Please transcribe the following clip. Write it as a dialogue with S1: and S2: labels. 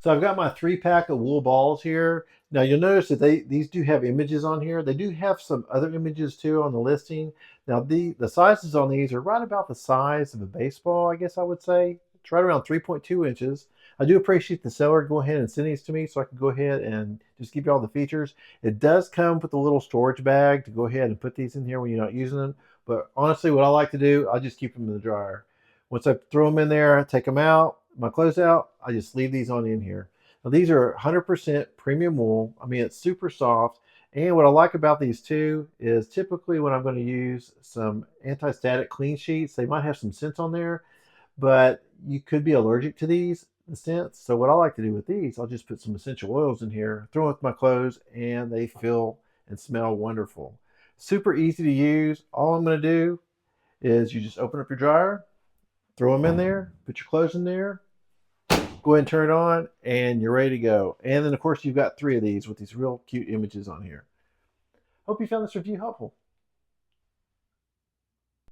S1: So I've got my 3-pack of wool balls here. Now you'll notice that these do have images on here. They do have some other images too on the listing. Now the sizes on these are right about the size of a baseball, I guess I would say. It's right around 3.2 inches. I do appreciate the seller go ahead and send these to me so I can go ahead and just give you all the features. It does come with a little storage bag to go ahead and put these in here when you're not using them. But honestly, what I like to do, I just keep them in the dryer. Once I throw them in there, I take them out, my clothes out, I just leave these on in here. Now these are 100% premium wool. I mean, it's super soft. And what I like about these too is typically when I'm going to use some anti-static clean sheets, they might have some scents on there, but you could be allergic to the scents. So what I like to do with these, I'll just put some essential oils in here, throw them with my clothes, and they feel and smell wonderful. Super easy to use. All I'm going to do is you just open up your dryer, throw them in there, put your clothes in there, go ahead and turn it on, and you're ready to go. And then, of course, you've got 3 of these with these real cute images on here. Hope you found this review helpful.